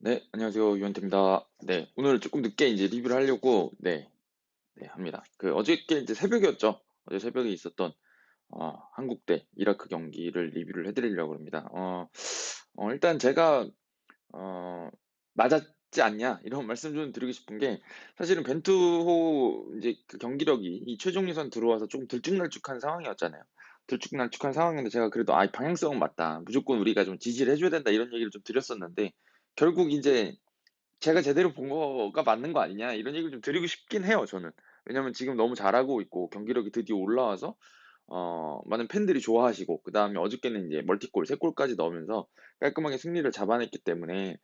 네, 안녕하세요. 유현태입니다. 네, 오늘 조금 늦게 이제 리뷰를 하려고, 합니다. 어저께 이제 새벽이었죠. 어제 새벽에 있었던, 한국 대 이라크 경기를 리뷰를 해드리려고 합니다. 일단 제가, 어, 맞았지 않냐, 이런 말씀 좀 드리고 싶은 게, 사실은 벤투호 이제 그 경기력이 이 최종 예선 들어와서 조금 들쭉날쭉한 상황이었잖아요. 들쭉날쭉한 상황인데 제가 그래도 방향성은 맞다. 무조건 우리가 좀 지지를 해줘야 된다. 이런 얘기를 좀 드렸었는데, 결국 이제 제가 제대로 본 거가 맞는 거 아니냐 이런 얘기를 좀 드리고 싶긴 해요 저는. 왜냐면 지금 너무 잘하고 있고 경기력이 드디어 올라와서 많은 팬들이 좋아하시고 그다음에 어저께는 이제 멀티골 3 골까지 넣으면서 깔끔하게 승리를 잡아냈기 때문에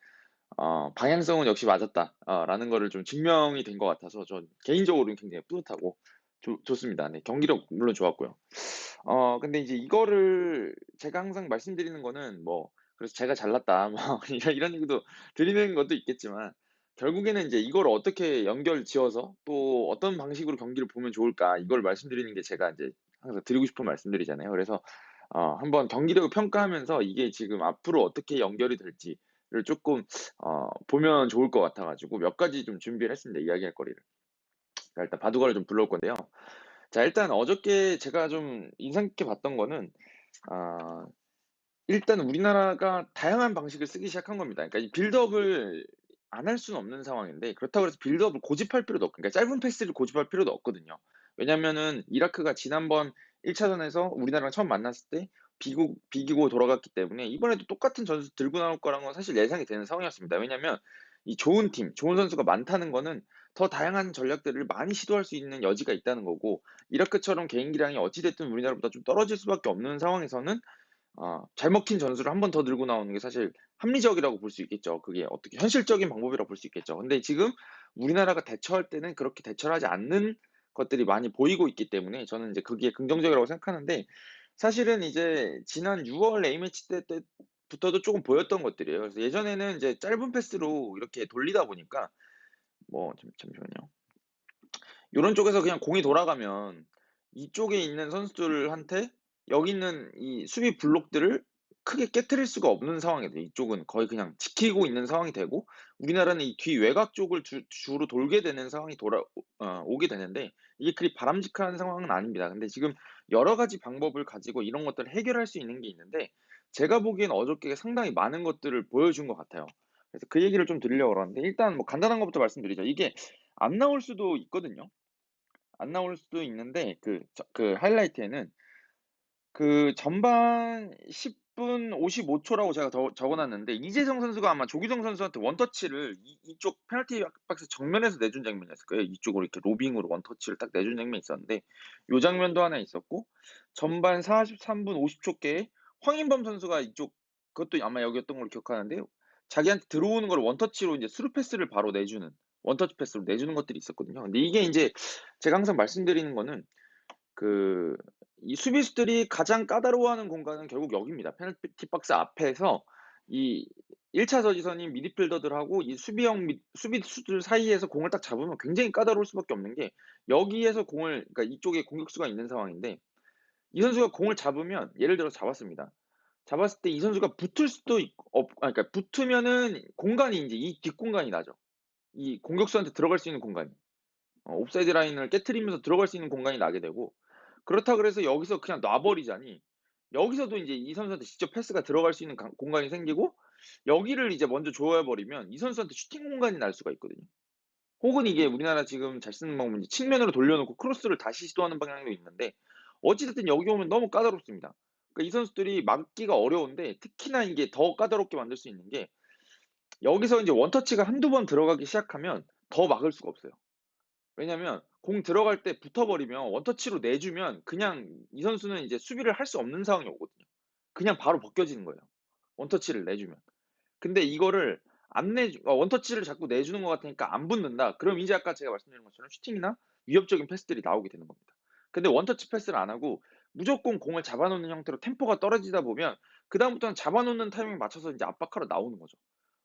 '방향성은 역시 맞았다.' 라는 거를 좀 증명이 된 것 같아서 전 개인적으로는 굉장히 뿌듯하고 좋습니다. 네, 경기력 물론 좋았고요. 근데 이제 이거를 제가 항상 말씀드리는 거는 뭐 그래서 "제가 잘났다." 뭐 이런 얘기도 드리는 것도 있겠지만 결국에는 이제 이걸 어떻게 연결 지어서 또 어떤 방식으로 경기를 보면 좋을까 이걸 말씀드리는 게 제가 인제 항상 드리고 싶은 말씀들이잖아요. 그래서 한번 경기력을 평가하면서 이게 지금 앞으로 어떻게 연결이 될지를 쪼끔 보면 좋을 것 같아 가지고 몇 가지 좀 준비를 했습니다, 이야기할 거리를. 자, 일단 바둑알을 좀 불러올 건데요. 자, 일단 어저께 제가 좀 인상 깊게 봤던 거는 아 일단 우리나라가 다양한 방식을 쓰기 시작한 겁니다. 그러니까 이 빌드업을 안 할 수는 없는 상황인데 그렇다고 해서 빌드업을 고집할 필요도 없고 그러니까 짧은 패스를 고집할 필요도 없거든요. 왜냐면은 이라크가 지난번 1 차전에서 우리나라랑 처음 만났을 때 비기고 돌아갔기 때문에 이번에도 똑같은 전술 들고 나올 거라는 건 사실 예상이 되는 상황이었습니다. 왜냐면 이 좋은 팀, 좋은 선수가 많다는 거는 더 다양한 전략들을 많이 시도할 수 있는 여지가 있다는 거고 이라크처럼 개인기량이 어찌 됐든 우리나라보다 좀 떨어질 수밖에 없는 상황에서는 잘 먹힌 전술을 한 번 더 들고 나오는 게 사실 합리적이라고 볼 수 있겠죠. 그게 어떻게 현실적인 방법이라고 볼 수 있겠죠. 근데 지금 우리나라가 대처할 때는 그렇게 대처를 하지 않는 것들이 많이 보이고 있기 때문에 저는 이제 그게 긍정적이라고 생각하는데 사실은 이제 지난 6월 A매치 때부터도 쪼금 보였던 것들이에요. 그래서 예전에는 이제 짧은 패스로 이렇게 돌리다 보니까 잠시만요. 요런 쪽에서 그냥 공이 돌아가면 이쪽에 있는 선수들한테 여기 있는 이 수비 블록들을 크게 깨트릴 수가 없는 상황이 돼요. 이쪽은 거의 그냥 지키고 있는 상황이 되고 우리나라는 이 뒤 외곽 쪽을 주로 돌게 되는 상황이 오게 되는데 이게 그리 바람직한 상황은 아닙니다. 근데 지금 여러 가지 방법을 가지고 이런 것들을 해결할 수 있는 게 있는데 제가 보기엔 어저께 상당히 많은 것들을 보여준 것 같아요. 그래서 그 얘기를 좀 드리려고 그러는데 일단 뭐 간단한 것부터 말씀드리죠. 이게 안 나올 수도 있거든요. 안 나올 수도 있는데 그 하이라이트에는 그 전반 10분 55 초라고 제가 적어 놨는데 이재성 선수가 아마 조규성 선수한테 원터치를 이쪽 페널티 박스 정면에서 내준 장면이었을 거예요. 이쪽으로 이렇게 로빙으로 원터치를 딱 내준 장면이 있었는데 요 장면도 하나 있었고 전반 43분 50 초께에 황인범 선수가 이쪽 그것도 아마 여기였던 걸로 기억하는데 자기한테 들어오는 걸 원터치로 인제 스루 패스를 바로 내주는 원터치 패스로 내주는 것들이 있었거든요. 근데 이게 인제 제가 항상 말씀드리는 거는 그 이 수비수들이 가장 까다로워하는 공간은 결국 여기입니다. 페널티 박스 앞에서 이 1차 저지선인 미드필더들하고 이 수비수들 사이에서 공을 딱 잡으면 굉장히 까다로울 수밖에 없는 게 여기에서 공을 그러니까 이쪽에 공격수가 있는 상황인데 이 선수가 공을 잡으면 예를 들어서 잡았습니다. 잡았을 때 이 선수가 붙을 수도 있고 그러니까 붙으면은 공간이 인제 이 뒷공간이 나죠. 이 공격수한테 들어갈 수 있는 공간이. 옵사이드 라인을 깨트리면서 들어갈 수 있는 공간이 나게 되고 그렇다 그래서 여기서 그냥 놔 버리자니 여기서도 인제 이 선수한테 직접 패스가 들어갈 수 있는 공간이 생기고 여기를 이제 먼저 줘야 버리면 이 선수한테 슈팅 공간이 날 수가 있거든요. 혹은 이게 우리나라 지금 잘 쓰는 방법은 이제 측면으로 돌려 놓고 크로스를 다시 시도하는 방향도 있는데 어찌 됐든 여기 오면 너무 까다롭습니다. 그러니까 이 선수들이 막기가 어려운데 특히나 이게 더 까다롭게 만들 수 있는 게 여기서 인제 원터치가 한두 번 들어가기 시작하면 더 막을 수가 없어요. 왜냐면 공 들어갈 때 붙어 버리면 원터치로 내주면 그냥 이 선수는 이제 수비를 할 수 없는 상황이 오거든요. 그냥 바로 벗겨지는 거예요, 원터치를 내주면. 근데 이거를 안 내주 원터치를 자꾸 내주는 것 같으니까 안 붙는다. 그럼 이제 아까 제가 말씀드린 것처럼 슈팅이나 위협적인 패스들이 나오게 되는 겁니다. 근데 원터치 패스를 안 하고 무조건 공을 잡아 놓는 형태로 템포가 떨어지다 보면 그다음부터는 잡아 놓는 타이밍에 맞춰서 인제 압박하러 나오는 거죠.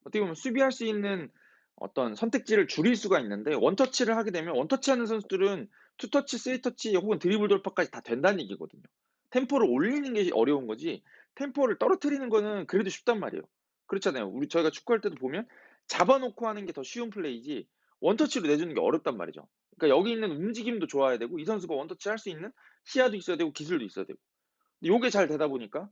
어떻게 보면 수비할 수 있는 어떤 선택지를 줄일 수가 있는데 원터치를 하게 되면 원터치하는 선수들은 투 터치, 쓰리 터치 혹은 드리블 돌파까지 다 된다는 얘기거든요. 템포를 올리는 게 어려운 거지 템포를 떨어뜨리는 거는 그래도 쉽단 말이에요. 그렇잖아요. 저희가 축구할 때도 보면 잡아 놓고 하는 게 더 쉬운 플레이지 원터치로 내주는 게 어렵단 말이죠. 그러니까 여기 있는 움직임도 좋아야 되고 이 선수가 원터치 할 수 있는 시야도 있어야 되고 기술도 있어야 되고. 근데 요게 잘 되다 보니까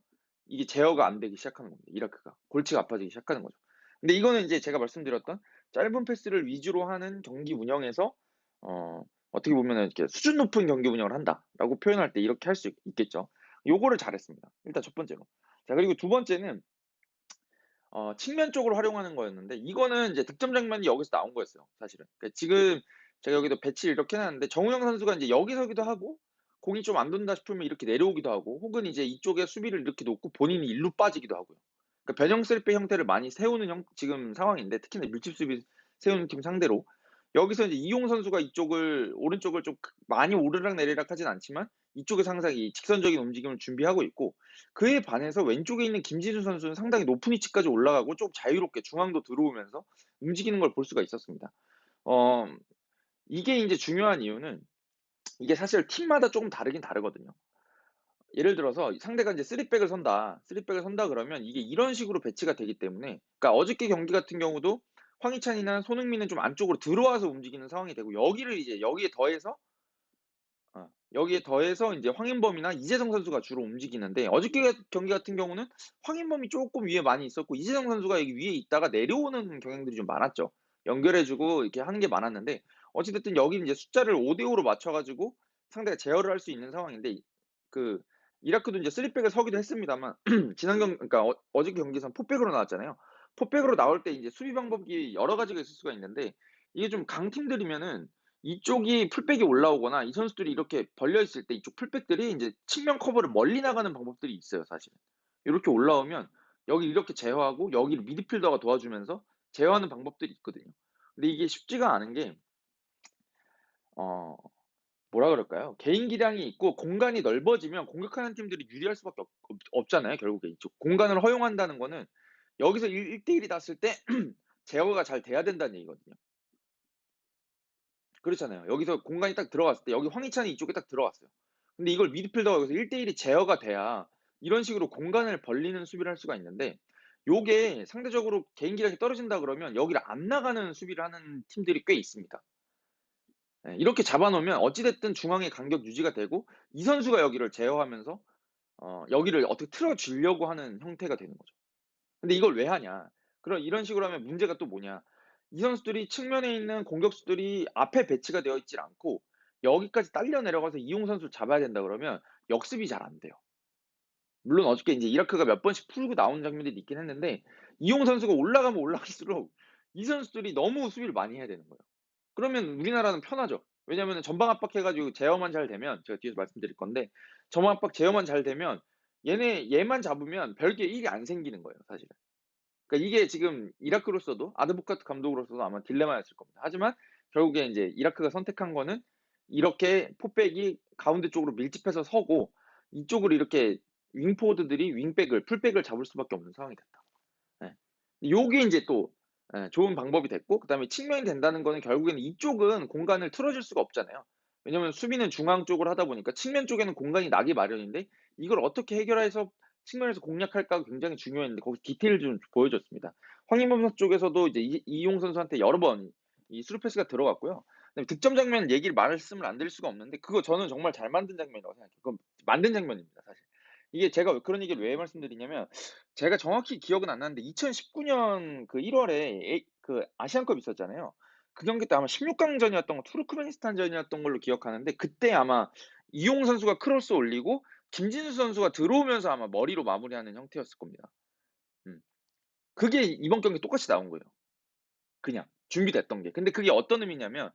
이게 제어가 안 되기 시작하는 겁니다, 이라크가. 골치가 아파지기 시작하는 거죠. 근데 이거는 인제 제가 말씀드렸던 짧은 패스를 위주로 하는 경기 운영에서 어 어떻게 보면은 이렇게 '수준 높은 경기 운영을 한다.'라고 표현할 때 이렇게 할 수 있겠죠. 요거를 잘했습니다, 일단 첫 번째로. 자, 그리고 두 번째는 측면 쪽으로 활용하는 거였는데 이거는 이제 득점 장면이 여기서 나온 거였어요, 사실은. 그러니까 지금 제가 여기도 배치를 이렇게 해 놨는데 정우영 선수가 인제 여기 서기도 하고 공이 좀 안 돈다 싶으면 이렇게 내려오기도 하고 혹은 이제 이쪽에 수비를 이렇게 놓고 본인이 일로 빠지기도 하고요. 그러니까 변형 3백 형태를 많이 세우는 지금 상황인데 특히나 밀집 수비 세우는 팀 상대로 여기서 이제 이용 선수가 이쪽을 오른쪽을 좀 많이 오르락내리락 하진 않지만 이쪽에서 항상 이 직선적인 움직임을 준비하고 있고 그에 반해서 왼쪽에 있는 김진수 선수는 상당히 높은 위치까지 올라가고 좀 자유롭게 중앙도 들어오면서 움직이는 걸 볼 수가 있었습니다. 어 이게 인제 중요한 이유는 이게 사실 팀마다 쪼금 다르긴 다르거든요. 예를 들어서 상대가 인제 3백을 선다. 3백을 선다 그러면 이게 이런 식으로 배치가 되기 때문에 그러니까 어저께 경기 같은 경우도 황희찬이나 손흥민은 좀 안쪽으로 들어와서 움직이는 상황이 되고 여기를 이제 여기에 더해서 인제 황인범이나 이재성 선수가 주로 움직이는데 어저께 경기 같은 경우는 황인범이 쪼끔 위에 많이 있었고 이재성 선수가 여기 위에 있다가 내려오는 경향들이 좀 많았죠. 연결해 주고 이렇게 하는 게 많았는데 어찌 됐든 여기는 이제 숫자를 5대 5로 맞춰 가지고 상대가 제어를 할 수 있는 상황인데 그 이라크도 인제 3백을 서기도 했습니다만 지난 그러니까 어저께 경기에서는 4백으로 나왔잖아요. 4백으로 나올 때 이제 수비 방법이 여러 가지가 있을 수가 있는데 이게 좀 강팀들이면은 이쪽이 풀백이 올라오거나 이 선수들이 이렇게 벌려 있을 때 이쪽 풀백들이 인제 측면 커버를 멀리 나가는 방법들이 있어요, 사실은. 요렇게 올라오면 여기 이렇게 제어하고 여기를 미드필더가 도와주면서 제어하는 방법들이 있거든요. 근데 이게 쉽지가 않은 게 어 뭐라 그럴까요? 개인 기량이 있고 공간이 넓어지면 공격하는 팀들이 유리할 수밖에 없잖아요, 결국에. 이쪽 공간을 허용한다는 거는 여기서 1대 1이 났을 때 제어가 잘 돼야 된다는 얘기거든요. 그렇잖아요. 여기서 공간이 딱 들어갔을 때 여기 황희찬이 이쪽에 딱 들어갔어요. 근데 이걸 미드필더가 여기서 1대 1이 제어가 돼야 이런 식으로 공간을 벌리는 수비를 할 수가 있는데 요게 상대적으로 개인 기량이 떨어진다 그러면 여기를 안 나가는 수비를 하는 팀들이 꽤 있습니다. 예, 이렇게 잡아 놓으면 어찌 됐든 중앙의 간격 유지가 되고 이 선수가 여기를 제어하면서 여기를 어떻게 틀어 주려고 하는 형태가 되는 거죠. 근데 이걸 왜 하냐. 그럼 이런 식으로 하면 문제가 또 뭐냐. 이 선수들이 측면에 있는 공격수들이 앞에 배치가 되어 있질 않고 여기까지 딸려 내려가서 이용 선수를 잡아야 된다 그러면 역습이 잘 안 돼요. 물론 어저께 인제 이라크가 몇 번씩 풀고 나오는 장면들이 있긴 했는데 이용 선수가 올라가면 올라갈수록 이 선수들이 너무 수비를 많이 해야 되는 거예요. 그러면 우리나라는 편하죠. 왜냐면은 전방 압박해 가지고 제어만 잘 되면 제가 뒤에서 말씀드릴 건데 전방 압박 제어만 잘 되면 얘만 잡으면 별게 일이 안 생기는 거예요, 사실은. 그러니까 이게 지금 이라크로서도 아드보카트 감독으로서도 아마 딜레마였을 겁니다. 하지만 결국에 인제 이라크가 선택한 거는 이렇게 포백이 가운데 쪽으로 밀집해서 서고 이쪽으로 이렇게 윙포워드들이 윙백을 풀백을 잡을 수밖에 없는 상황이 됐다. 예. 요게 인제 또 좋은 방법이 됐고 그다음에 측면이 된다는 거는 결국에는 이쪽은 공간을 틀어 줄 수가 없잖아요. 왜냐면 수비는 중앙 쪽으로 하다 보니까 측면 쪽에는 공간이 나기 마련인데 이걸 어떻게 해결해서 측면에서 공략할까가 굉장히 중요했는데 거기서 디테일을 좀 보여줬습니다. 황인범 선수 쪽에서도 이제 이용 선수한테 여러 번 이 스루 패스가 들어갔고요. 그다음에 득점 장면 얘기를 말씀을 안 드릴 수가 없는데 그거 저는 정말 잘 만든 장면이라고 생각해요. 그건 만든 장면입니다, 사실. 이게 제가 왜 그런 얘기를 왜 말씀드리냐면 제가 정확히 기억은 안 나는데 2019년 그 1 월에 그 아시안컵 있었잖아요. 그 경기 때 아마 16 강전이었던 투르크메니스탄전이었던 걸로 기억하는데 그때 아마 이용 선수가 크로스 올리고 김진수 선수가 들어오면서 아마 머리로 마무리하는 형태였을 겁니다. 음. 그게 이번 경기에 똑같이 나온 거예요, 그냥 준비됐던 게. 근데 그게 어떤 의미냐면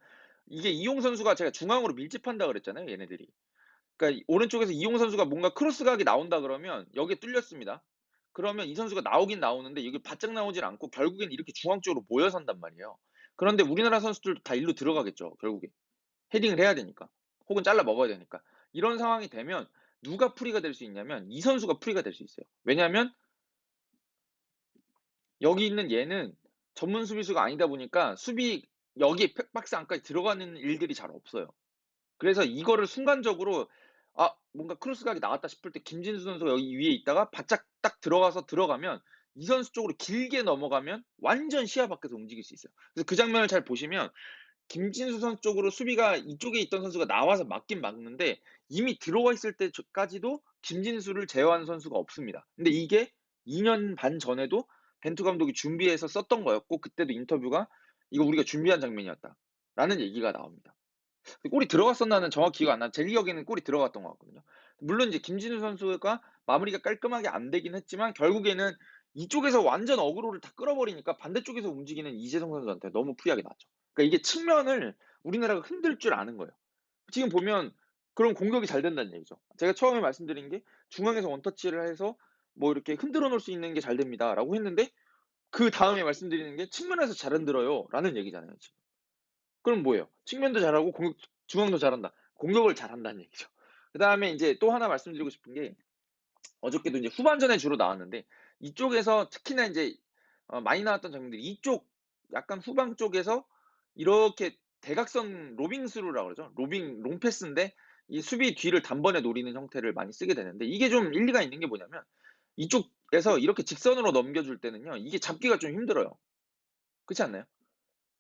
이게 이용 선수가 제가 중앙으로 밀집한다 그랬잖아요, 얘네들이. 그러니까 이 오른쪽에서 이용 선수가 뭔가 크로스 각이 나온다 그러면 여기에 뚫렸습니다. 그러면 이 선수가 나오긴 나오는데 이게 바짝 나오질 않고 결국엔 이렇게 중앙 쪽으로 모여선단 말이에요. 그런데 우리나라 선수들도 다 일로 들어가겠죠, 결국에. 헤딩을 해야 되니까. 혹은 잘라 먹어야 되니까. 이런 상황이 되면 누가 프리가 될 수 있냐면 이 선수가 프리가 될 수 있어요. 왜냐하면 여기 있는 얘는 전문 수비수가 아니다 보니까 수비 여기 박스 안까지 들어가는 일들이 잘 없어요. 그래서 이거를 순간적으로 뭔가 크로스 각이 나왔다 싶을 때 김진수 선수가 여기 위에 있다가 바짝 딱 들어가서 들어가면 이 선수 쪽으로 길게 넘어가면 완전 시야 밖에서 움직일 수 있어요. 그래서 그 장면을 잘 보시면 김진수 선수 쪽으로 수비가 이쪽에 있던 선수가 나와서 막긴 막는데 이미 들어와 있을 때까지도 김진수를 제어하는 선수가 없습니다. 근데 이게 2년 반 전에도 벤투 감독이 준비해서 썼던 거였고 그때도 인터뷰가 "이거 우리가 준비한 장면이었다."라는 얘기가 나옵니다. 골이 들어갔었나는 정확히 기억 안 나요. 제 기억에는 골이 들어갔던 것 같거든요. 물론 이제 김진우 선수가 마무리가 깔끔하게 안 되긴 했지만 결국에는 이쪽에서 완전 어그로를 다 끌어버리니까 반대쪽에서 움직이는 이재성 선수한테 너무 프리하게 나왔죠. 그러니까 이게 측면을 우리나라가 흔들 줄 아는 거예요. 지금 보면 그럼 공격이 잘 된다는 얘기죠. 제가 처음에 말씀드린 게 중앙에서 원터치를 해서 뭐 이렇게 흔들어 놓을 수 있는 게 잘 됩니다라고 했는데 그다음에 말씀드리는 게 "측면에서 잘 흔들어요."라는 얘기잖아요 지금. 그럼 뭐예요? 측면도 잘하고 중앙도 잘한다. 공격을 잘한다는 얘기죠. 그다음에 인제 또 하나 말씀드리고 싶은 게 어저께도 인제 후반전에 주로 나왔는데 이쪽에서 특히나 인제 많이 나왔던 장면들이 이쪽 약간 후방 쪽에서 이렇게 대각선 로빙 스루라고 그러죠. 롱패스인데 이 수비 뒤를 단번에 노리는 형태를 많이 쓰게 되는데 이게 좀 일리가 있는 게 뭐냐면 이쪽에서 이렇게 직선으로 넘겨줄 때는요 이게 잡기가 좀 힘들어요. 그렇지 않나요?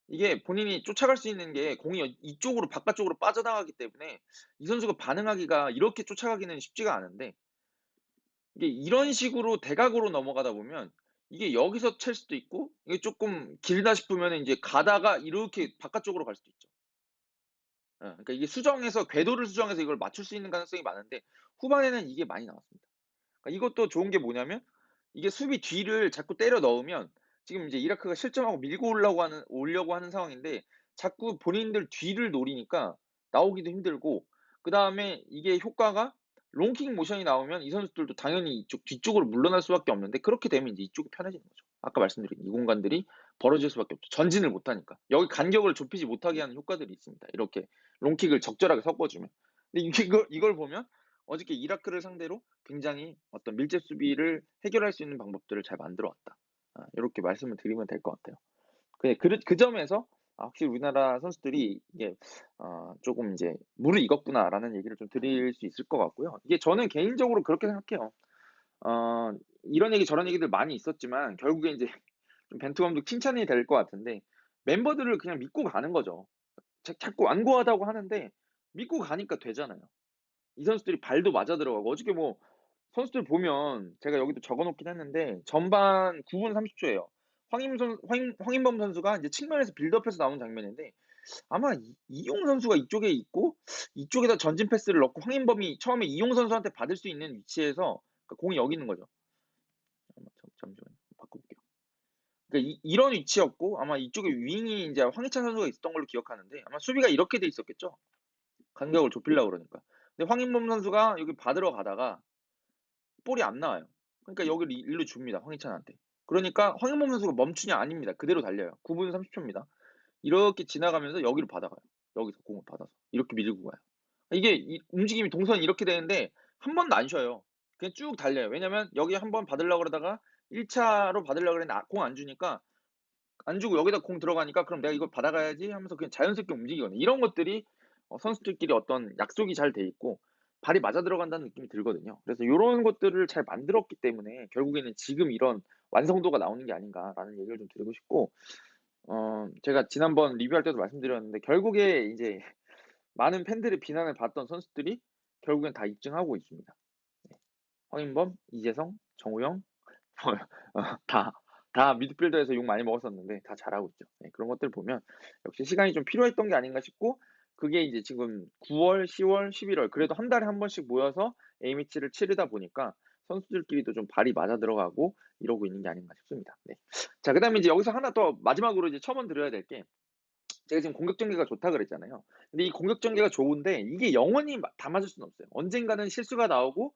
이게 본인이 쫓아갈 수 있는 게 공이 이쪽으로 바깥쪽으로 빠져나가기 때문에 이 선수가 반응하기가 이렇게 쫓아가기는 쉽지가 않은데 이게 이런 식으로 대각으로 넘어가다 보면 이게 여기서 찰 수도 있고 이게 쪼끔 길다 싶으면은 인제 가다가 이렇게 바깥쪽으로 갈 수도 있죠. 그러니까 이게 수정해서 궤도를 수정해서 이걸 맞출 수 있는 가능성이 많은데 후반에는 이게 많이 나왔습니다. 그러니까 이것도 좋은 게 뭐냐면 이게 수비 뒤를 자꾸 때려 넣으면 지금 이제 이라크가 실점하고 밀고 오려고 하는 상황인데 자꾸 본인들 뒤를 노리니까 나오기도 힘들고 그다음에 이게 효과가 롱킥 모션이 나오면 이 선수들도 당연히 이쪽 뒤쪽으로 물러날 수밖에 없는데 그렇게 되면 이제 이쪽이 편해지는 거죠. 아까 말씀드린 이 공간들이 벌어질 수밖에 없죠. 전진을 못 하니까. 여기 간격을 좁히지 못하게 하는 효과들이 있습니다. 이렇게 롱킥을 적절하게 섞어 주면. 근데 이걸 보면 어저께 이라크를 상대로 굉장히 어떤 밀집 수비를 해결할 수 있는 방법들을 잘 만들어 왔다. 요렇게 말씀을 드리면 될 것 같아요. 그 점에서 확실히 우리나라 선수들이 이게 조금 이제 '무르 익었구나.'라는 얘기를 좀 드릴 수 있을 것 같고요. 이게 저는 개인적으로 그렇게 생각해요. 어 이런 얘기 저런 얘기들 많이 있었지만 결국에 인제 좀 벤투 감독 칭찬이 될 것 같은데 멤버들을 그냥 믿고 가는 거죠. 자꾸 완고하다고 하는데 믿고 가니까 되잖아요. 이 선수들이 발도 맞아 들어가고 어저께 뭐 선수들 보면 제가 여기도 적어 놓긴 했는데 전반 9분 30 초예요. 황인범 선수가 이제 측면에서 빌드업해서 나온 장면인데 아마 이용 선수가 이쪽에 있고 이쪽에다 전진 패스를 넣고 황인범이 처음에 이용 선수한테 받을 수 있는 위치에서 그러니까 공이 여기 있는 거죠. 잠시만요. 바꿔 볼게요. 그러니까 이런 위치였고 아마 이쪽에 윙이 인제 황희찬 선수가 있었던 걸로 기억하는데 아마 수비가 이렇게 돼 있었겠죠? 간격을 좁히려고 그러니까. 근데 황인범 선수가 여기 받으러 가다가 볼이 안 나와요. 그러니까 여기를 일로 줍니다, 황희찬한테. 그러니까 황인범 선수가 멈추냐? 아닙니다. 그대로 달려요. 9분 30 초입니다. 이렇게 지나가면서 여기로 받아가요. 여기서 공을 받아서. 이렇게 밀고 가요. 이게 움직임이 동선이 이렇게 되는데 한 번도 안 쉬어요. 그냥 쭉 달려요. 왜냐면 여기 한 번 받으려고 그러다가 1 차로 받으려고 그랬는데 공 안 주니까 안 주고 여기다 공 들어가니까 '그럼 내가 이걸 받아가야지.' 하면서 그냥 자연스럽게 움직이거든요. 이런 것들이 선수들끼리 어떤 약속이 잘 돼 있고 발이 맞아 들어간다는 느낌이 들거든요. 그래서 요런 것들을 잘 만들었기 때문에 결국에는 지금 이런 완성도가 나오는 게 아닌가라는 얘기를 좀 드리고 싶고 제가 지난번 리뷰할 때도 말씀드렸는데 결국에 이제 많은 팬들의 비난을 받던 선수들이 결국엔 다 입증하고 있습니다. 네. 황인범, 이재성, 정우영 다 미드필더에서 욕 많이 먹었었는데 다 잘하고 있죠. 네, 그런 것들 보면 역시 시간이 좀 필요했던 게 아닌가 싶고 그게 이제 지금 9 월, 10 월, 11월 그래도 한 달에 한 번씩 모여서 A매치를 치르다 보니까 선수들끼리도 좀 발이 맞아 들어가고 이러고 있는 게 아닌가 싶습니다. 네. 자 그다음에 이제 여기서 하나 더 마지막으로 이제 첨언 드려야 될 게 제가 지금 공격 전개가 좋다 그랬잖아요. 근데 이 공격 전개가 좋은데 이게 영원히 다 맞을 수는 없어요. 언젠가는 실수가 나오고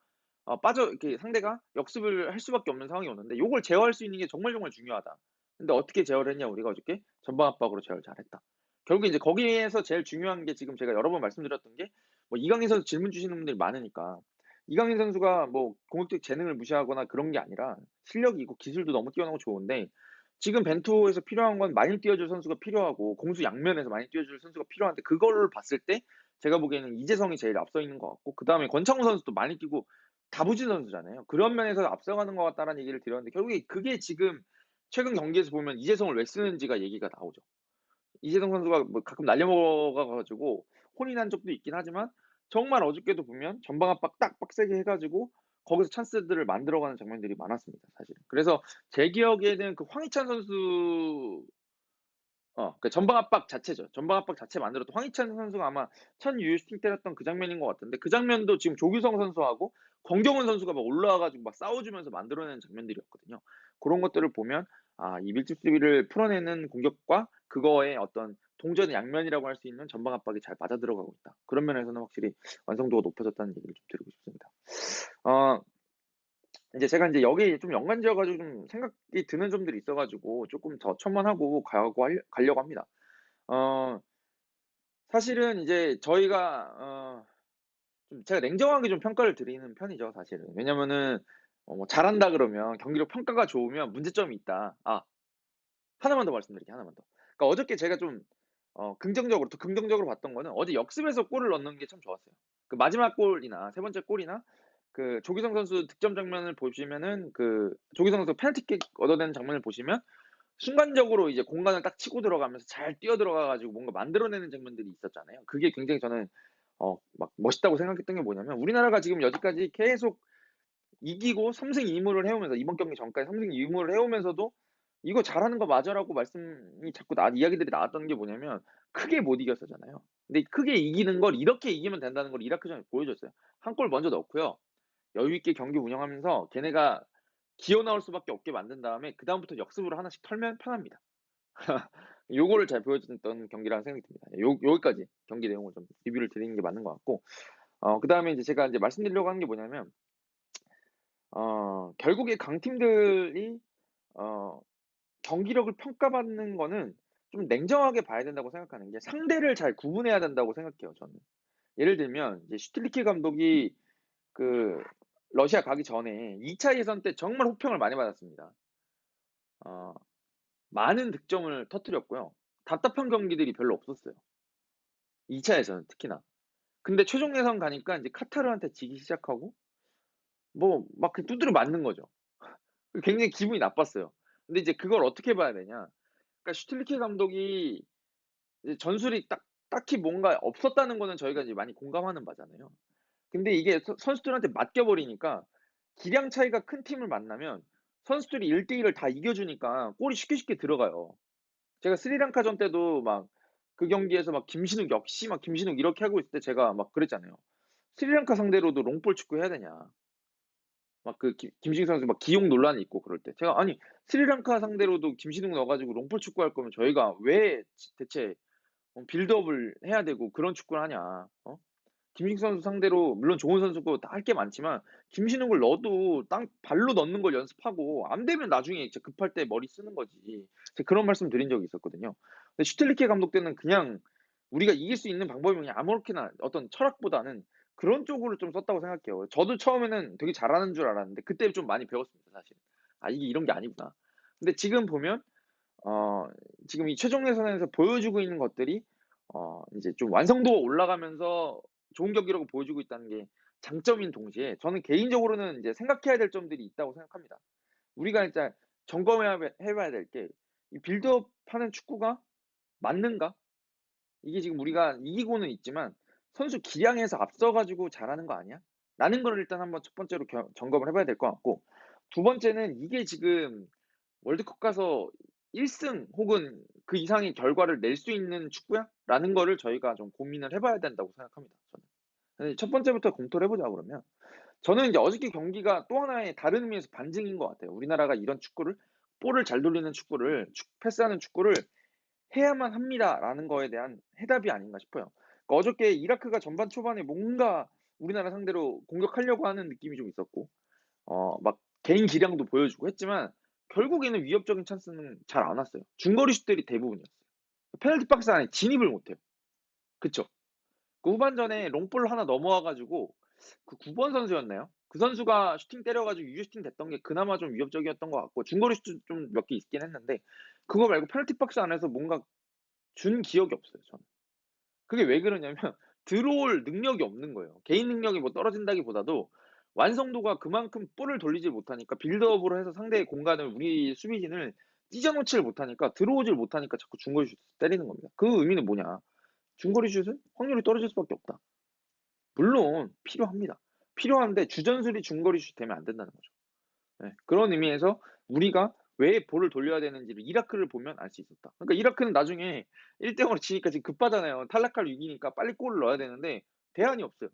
이렇게 상대가 역습을 할 수밖에 없는 상황이 오는데 요걸 제어할 수 있는 게 정말 정말 중요하다. 근데 어떻게 제어를 했냐 우리가 어저께 전방 압박으로 제어를 잘했다. 결국에 이제 거기에서 제일 중요한 게 지금 제가 여러 번 말씀드렸던 게 뭐 이강인 선수 질문 주시는 분들이 많으니까 이강인 선수가 뭐 공격적 재능을 무시하거나 그런 게 아니라 실력이 있고 기술도 너무 뛰어나고 좋은데 지금 벤투에서 필요한 건 많이 뛰어줄 선수가 필요하고 공수 양면에서 많이 뛰어줄 선수가 필요한데 그거를 봤을 때 제가 보기에는 이재성이 제일 앞서 있는 것 같고 그다음에 권창훈 선수도 많이 뛰고 다부진 선수잖아요. 그런 면에서 앞서가는 것 같다라는 얘기를 드렸는데 결국에 그게 지금 최근 경기에서 보면 이재성을 왜 쓰는지가 얘기가 나오죠. 이재성 선수가 뭐 가끔 날려먹어 가지고 혼이 난 적도 있긴 하지만 정말 어저께도 보면 전방 압박 딱 빡세게 해 가지고 거기서 찬스들을 만들어가는 장면들이 많았습니다 사실은. 그래서 제 기억에는 그 황희찬 선수 그 전방 압박 자체죠. 전방 압박 자체 만들었던 황희찬 선수가 아마 첫 유효 슈팅 때렸던 그 장면인 것 같은데 그 장면도 지금 조규성 선수하고 권경훈 선수가 막 올라와 가지고 막 싸워 주면서 만들어내는 장면들이었거든요. 고런 것들을 보면 이 밀집 수비를 풀어내는 공격과 그거의 어떤 동전의 양면이라고 할 수 있는 전방 압박이 잘 맞아들어가고 있다. 그런 면에서는 확실히 완성도가 높아졌다는 얘기를 좀 드리고 싶습니다. 어 인제 제가 인제 여기에 좀 연관 지어 가지고 좀 생각이 드는 점들이 있어 가지고 쪼끔 더 첨언하고 가려고 합니다. 어 사실은 이제 저희가 좀 제가 냉정하게 좀 평가를 드리는 편이죠 사실은. 왜냐면은 뭐 "잘한다." 그러면 경기력 평가가 좋으면 문제점이 있다. 하나만 더 말씀드릴게요, 하나만 더. 그러니까 어저께 제가 좀 더 긍정적으로 봤던 거는 어제 역습에서 골을 넣는 게 참 좋았어요. 그 마지막 골이나 세 번째 골이나 그 조규성 선수 득점 장면을 보시면은 그 조규성 선수 페널티킥 얻어내는 장면을 보시면 순간적으로 이제 공간을 딱 치고 들어가면서 잘 뛰어 들어가 가지고 뭔가 만들어내는 장면들이 있었잖아요. 그게 굉장히 저는 막 멋있다고 생각했던 게 뭐냐면 우리나라가 지금 여지까지 계속 이기고 3승 2 무를 해 오면서 이번 경기 전까지 3승 2 무를 해 오면서도 "이거 잘하는 거 맞아."라고 말씀이 자꾸 이야기들이 나왔던 게 뭐냐면 크게 못 이겼었잖아요. 근데 크게 이기는 걸 이렇게 이기면 된다는 걸 이라크전에 보여줬어요. 한 골 먼저 넣고요. 여유 있게 경기 운영하면서 걔네가 기어 나올 수밖에 없게 만든 다음에 그다음부터 역습으로 하나씩 털면 편합니다. 요거를 잘 보여줬던 경기라는 생각이 듭니다. 여기까지 경기 내용을 좀 리뷰를 드리는 게 맞는 것 같고 그다음에 이제 제가 인제 말씀드리려고 하는 게 뭐냐면 결국에 강팀들이 어 경기력을 평가받는 거는 좀 냉정하게 봐야 된다고 생각하는 게 상대를 잘 구분해야 된다고 생각해요 저는. 예를 들면 이제 슈틸리케 감독이 그 러시아 가기 전에 2차 예선 때 정말 호평을 많이 받았습니다. 어 많은 득점을 터뜨렸고요. 답답한 경기들이 별로 없었어요. 2차 예선은 특히나. 근데 최종 예선 가니까 인제 카타르한테 지기 시작하고 뭐 막 그 두드려 맞는 거죠. 굉장히 기분이 나빴어요. 근데 이제 그걸 어떻게 봐야 되냐. 그러니까 슈틸리케 감독이 이제 전술이 딱히 뭔가 없었다는 거는 저희가 이제 많이 공감하는 바잖아요. 근데 이게 선수들한테 맡겨 버리니까 기량 차이가 큰 팀을 만나면 선수들이 1대1을 다 이겨 주니까 골이 쉽게 쉽게 들어가요. 제가 스리랑카전 때도 막 그 경기에서 막 김신욱 역시 막 김신욱 이렇게 하고 있을 때 제가 막 그랬잖아요. "스리랑카 상대로도 롱볼 축구 해야 되냐." 막 그 김신욱 선수 막 기용 논란이 있고 그럴 때 제가 "아니 스리랑카 상대로도 김신욱 넣어 가지고 롱볼 축구할 거면 저희가 왜 대체 빌드업을 해야 되고 그런 축구를 하냐. 김신욱 선수 상대로 물론 좋은 선수고 다 할 게 많지만 김신욱을 넣어도 땅 발로 넣는 걸 연습하고 안 되면 나중에 이제 급할 때 머리 쓰는 거지." 제가 그런 말씀 드린 적이 있었거든요. 근데 슈틸리케 감독 때는 그냥 우리가 이길 수 있는 방법이 그냥 아무렇게나 어떤 철학보다는 그런 쪽으로 좀 썼다고 생각해요. 저도 처음에는 되게 잘하는 줄 알았는데 그때 좀 많이 배웠습니다 사실. '아 이게 이런 게 아니구나.' 근데 지금 보면 어 지금 이 최종 예선에서 보여주고 있는 것들이 이제 좀 완성도가 올라가면서 좋은 경기력을 보여주고 있다는 게 장점인 동시에 저는 개인적으로는 이제 생각해야 될 점들이 있다고 생각합니다. 우리가 일단 해 봐야 될 게 이 빌드업하는 축구가 맞는가? 이게 지금 우리가 이기고는 있지만 '선수 기량에서 앞서 가지고 잘하는 거 아니야?' 라는 거를 일단 한번 첫 번째로 점검을 해 봐야 될 것 같고 두 번째는 이게 지금 월드컵 가서 1승 혹은 그 이상의 결과를 낼 수 있는 축구야? 라는 거를 저희가 좀 고민을 해 봐야 된다고 생각합니다 저는. 네 첫 번째부터 검토를 해 보자 그러면 저는 인제 어저께 경기가 또 하나의 다른 의미에서 반증인 것 같아요. 우리나라가 이런 축구를 볼을 잘 돌리는 축구를 패스하는 축구를 '해야만 합니다.'라는 거에 대한 해답이 아닌가 싶어요. 그러니까 어저께 이라크가 전반 초반에 뭔가 우리나라 상대로 공격하려고 하는 느낌이 좀 있었고 막 개인 기량도 보여주고 했지만 결국에는 위협적인 찬스는 잘 안 왔어요. 중거리 슛들이 대부분이었어요. 페널티 박스 안에 진입을 못 해요. 그쵸? 그 후반전에 롱볼 하나 넘어와 가지고 그 9번 선수였나요? 그 선수가 슈팅 때려 가지고 유효 슈팅 됐던 게 그나마 좀 위협적이었던 것 같고 중거리 슛도 좀 몇 개 있긴 했는데 그거 말고 페널티 박스 안에서 뭔가 준 기억이 없어요 저는. 그게 왜 그러냐면 들어올 능력이 없는 거예요. 개인 능력이 뭐 떨어진다기보다도 완성도가 그만큼 볼을 돌리지 못하니까 빌드업으로 해서 상대의 공간을 우리 수비진을 찢어 놓지를 못하니까 들어오질 못하니까 자꾸 중거리 슛 때리는 겁니다. 그 의미는 뭐냐? 중거리 슛은 확률이 떨어질 수밖에 없다. 물론 필요합니다. 필요한데 주전술이 중거리 슛 되면 안 된다는 거죠. 예. 그런 의미에서 우리가 왜 볼을 돌려야 되는지를 이라크를 보면 알 수 있었다. 그러니까 이라크는 나중에 1대 0으로 지니까 지금 급하잖아요. 탈락할 위기니까 빨리 골을 넣어야 되는데 대안이 없어요.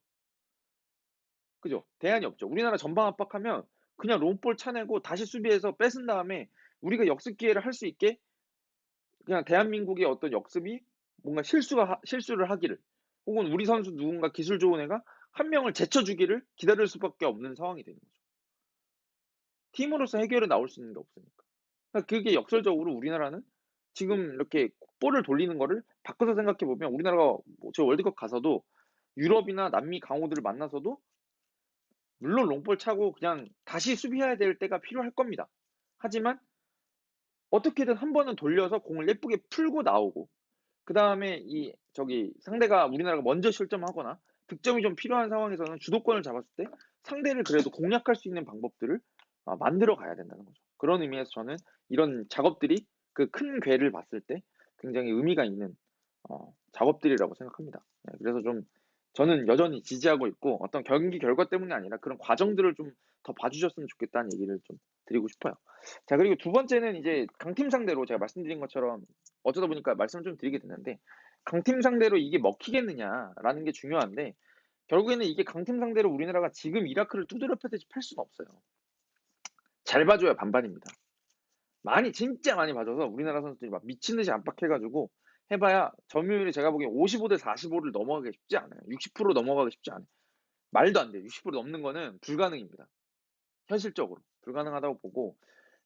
그죠? 대안이 없죠. 우리나라 전방 압박하면 그냥 롱볼 차내고 다시 수비해서 뺏은 다음에 우리가 역습 기회를 할 수 있게 그냥 대한민국의 어떤 역습이 뭔가 실수를 하기를 혹은 우리 선수 누군가 기술 좋은 애가 한 명을 제쳐 주기를 기다릴 수밖에 없는 상황이 되는 거죠. 팀으로서 해결이 나올 수 있는 게 없으니까. 그러니까 그게 역설적으로 우리나라는 지금 이렇게 볼을 돌리는 거를 바꿔서 생각해 보면 우리나라가 뭐 저 월드컵 가서도 유럽이나 남미 강호들을 만나서도 물론 롱볼 차고 그냥 다시 수비해야 될 때가 필요할 겁니다. 하지만 어떻게든 한 번은 돌려서 공을 예쁘게 풀고 나오고 그다음에 이 저기 상대가 우리나라가 먼저 실점하거나 득점이 좀 필요한 상황에서는 주도권을 잡았을 때 상대를 그래도 공략할 수 있는 방법들을 만들어 가야 된다는 거죠. 그런 의미에서 저는 이런 작업들이 그 큰 궤를 봤을 때 굉장히 의미가 있는 작업들이라고 생각합니다. 네, 그래서 좀 저는 여전히 지지하고 있고 어떤 경기 결과 때문이 아니라 그런 과정들을 좀 더 봐주셨으면 좋겠다는 얘기를 좀 드리고 싶어요. 자, 그리고 두 번째는 이제 강팀 상대로 제가 말씀드린 것처럼 어쩌다 보니까 말씀을 좀 드리게 됐는데 강팀 상대로 이게 먹히겠느냐라는 게 중요한데 결국에는 이게 강팀 상대로 우리나라가 지금 이라크를 두드려 패듯이 팔 수는 없어요. 잘 봐줘야 반반입니다. 많이 진짜 많이 봐줘서 우리나라 선수들이 막 미친 듯이 압박해 가지고 해봐야 점유율이 제가 보기엔 55 대 45를 넘어가기 쉽지 않아요. 60% 넘어가기 쉽지 않아요. 말도 안 돼요. 60% 넘는 거는 불가능입니다. 현실적으로 불가능하다고 보고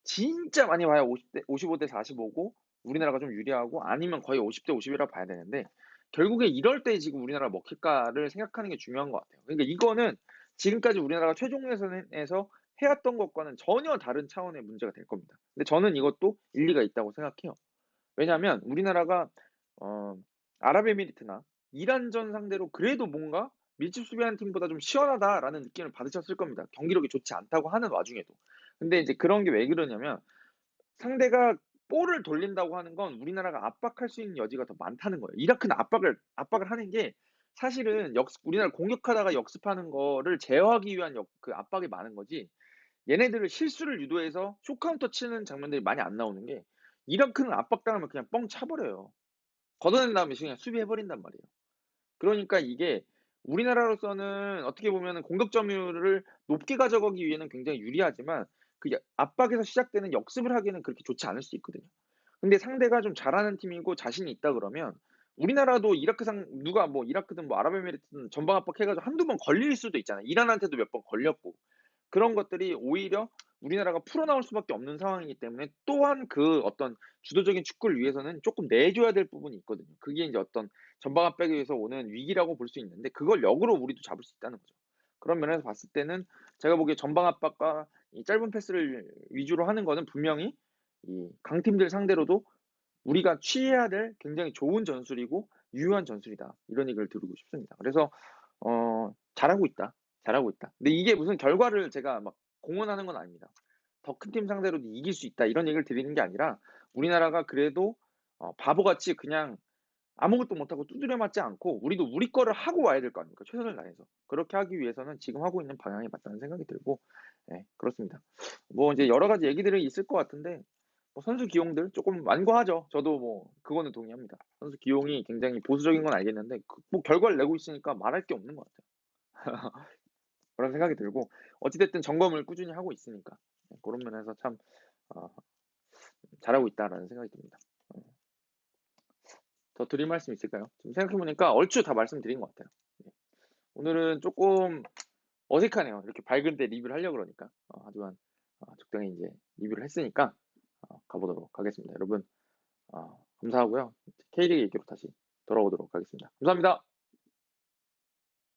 진짜 많이 봐야 55대 45고 우리나라가 좀 유리하고 아니면 거의 50대 50이라고 봐야 되는데 결국에 이럴 때 지금 우리나라가 먹힐까를 생각하는 게 중요한 것 같아요. 그러니까 이거는 지금까지 우리나라가 최종 예선에서 해왔던 것과는 전혀 다른 차원의 문제가 될 겁니다. 근데 저는 이것도 일리가 있다고 생각해요. 왜냐하면 우리나라가 어 아랍에미리트나 이란전 상대로 그래도 뭔가 밀집 수비하는 팀보다 좀 시원하다라는 느낌을 받으셨을 겁니다. 경기력이 좋지 않다고 하는 와중에도. 근데 이제 그런 게 왜 그러냐면 상대가 볼을 돌린다고 하는 건 우리나라가 압박할 수 있는 여지가 더 많다는 거예요. 이라크는 압박을 하는 게 사실은 우리나라 공격하다가 역습하는 거를 제어하기 위한 그 압박이 많은 거지 얘네들을 실수를 유도해서 쇼카운터 치는 장면들이 많이 안 나오는 게 이라크는 압박당하면 그냥 뻥 차버려요. 걷어낸 다음에 그냥 수비해 버린단 말이에요. 그러니까 이게 우리나라로서는 어떻게 보면은 공격 점유율을 높게 가져가기 위해는 굉장히 유리하지만 그 압박에서 시작되는 역습을 하기에는 그렇게 좋지 않을 수 있거든요. 근데 상대가 좀 잘하는 팀이고 자신이 있다 그러면 우리나라도 이라크상 누가 뭐 이라크든 뭐 아랍에미리트든 전방 압박해 가지고 한두 번 걸릴 수도 있잖아요. 이란한테도 몇 번 걸렸고. 그런 것들이 오히려 우리나라가 풀어나올 수밖에 없는 상황이기 때문에 또한 그 어떤 주도적인 축구를 위해서는 쪼끔 내줘야 될 부분이 있거든요. 그게 인제 어떤 전방 압박에서 오는 위기라고 볼 수 있는데 그걸 역으로 우리도 잡을 수 있다는 거죠. 그런 면에서 봤을 때는 제가 보기에 전방 압박과 이 짧은 패스를 위주로 하는 거는 분명히 이 강팀들 상대로도 우리가 취해야 될 굉장히 좋은 전술이고 유효한 전술이다. 이런 얘기를 드리고 싶습니다. 그래서 잘하고 있다. 잘하고 있다. 근데 이게 무슨 결과를 제가 막 공언하는 건 아닙니다. 더 큰 팀 상대로도 이길 수 있다. 이런 얘기를 드리는 게 아니라 우리나라가 그래도 바보같이 그냥 아무것도 못하고 두드려 맞지 않고 우리도 우리 거를 하고 와야 될 거 아닙니까? 최선을 다해서. 그렇게 하기 위해서는 지금 하고 있는 방향이 맞다는 생각이 들고 네, 그렇습니다. 뭐 이제 여러 가지 얘기들이 있을 것 같은데 뭐 선수 기용들 조금 완고하죠. 저도 뭐 그거는 동의합니다. 선수 기용이 굉장히 보수적인 건 알겠는데 뭐 결과를 내고 있으니까 말할 게 없는 것 같아요. 그런 생각이 들고 어찌 됐든 점검을 꾸준히 하고 있으니까 네, 그런 면에서 참 어 '잘하고 있다.'라는 생각이 듭니다. 어 더 드릴 말씀 있을까요? 지금 생각해 보니까 얼추 다 말씀드린 것 같아요. 네. 오늘은 쪼끔 어색하네요. 이렇게 밝은 데 리뷰를 하려고 그러니까. 하지만 적당히 인제 리뷰를 했으니까 가 보도록 하겠습니다. 여러분 감사하고요. K리그 얘기로 다시 돌아오도록 하겠습니다. 감사합니다.